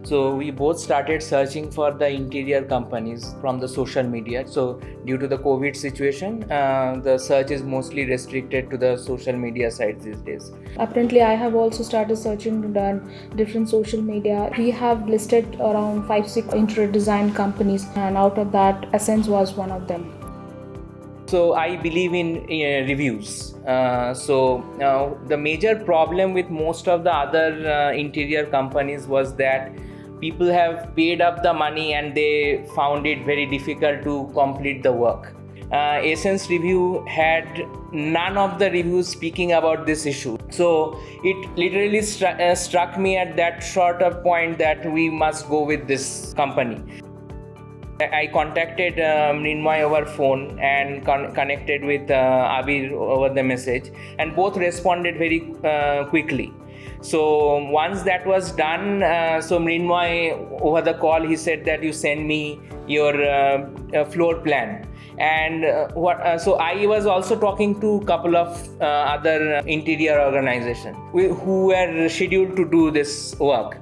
So we both started searching for the interior companies from the social media. So due to the COVID situation, the search is mostly restricted to the social media sites these days. Apparently, I have also started searching on different social media. We have listed around 5-6 interior design companies, and out of that, Essence was one of them. So I believe in reviews. The major problem with most of the other interior companies was that people have paid up the money and they found it very difficult to complete the work. Essence Review had none of the reviews speaking about this issue. So it literally struck me at that short of point that we must go with this company. I contacted Mrinmoy over phone and connected with Abir over the message, and both responded very quickly. So once that was done, so Mrinmoy over the call, he said that you send me your floor plan. And so I was also talking to a couple of other interior organizations who were scheduled to do this work.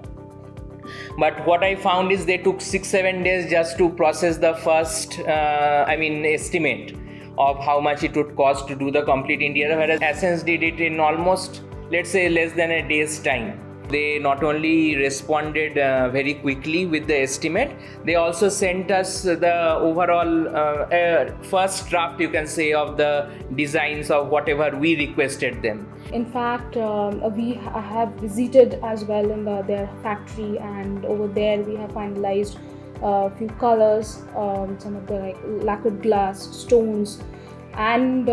But what I found is they took 6-7 days just to process the first estimate of how much it would cost to do the complete interior, whereas Essence did it in almost, let's say, less than a day's time. They not only responded very quickly with the estimate, they also sent us the overall first draft, you can say, of the designs of whatever we requested them. In fact, we have visited as well in their factory, and over there we have finalized a few colors, some of the lacquered glass, stones, and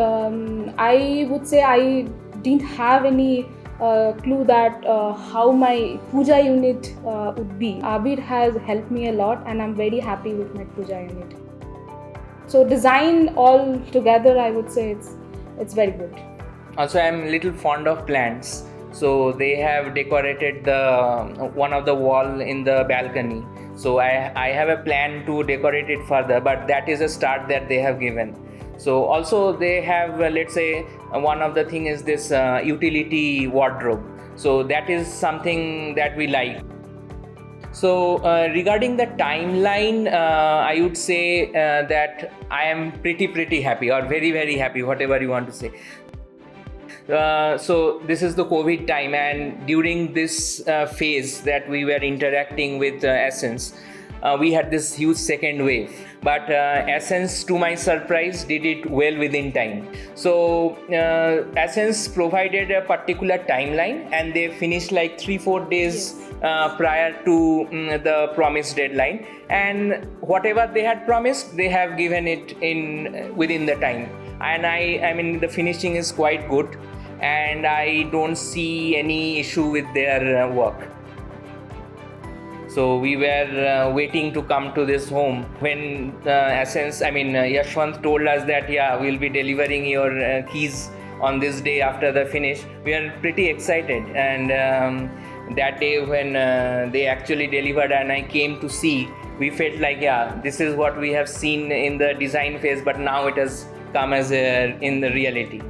I would say I didn't have any clue that how my puja unit would be. Abir has helped me a lot, and I'm very happy with my puja unit. So design all together, I would say it's very good. Also, I'm a little fond of plants, so they have decorated the one of the wall in the balcony. So I have a plan to decorate it further, but that is a start that they have given. So also they have, let's say, one of the thing is this utility wardrobe. So that is something that we like. So regarding the timeline, I would say that I am pretty happy, or very happy, whatever you want to say. So this is the COVID time, and during this phase that we were interacting with Essence, we had this huge second wave, but Essence, to my surprise, did it well within time. So Essence provided a particular timeline, and they finished like 3-4 days prior to the promised deadline, and whatever they had promised, they have given it in within the time. And I mean the finishing is quite good, and I don't see any issue with their work. So we were waiting to come to this home when Yashwant told us that we'll be delivering your keys on this day after the finish. We are pretty excited, and that day when they actually delivered and I came to see, we felt like this is what we have seen in the design phase, but now it has come as in the reality.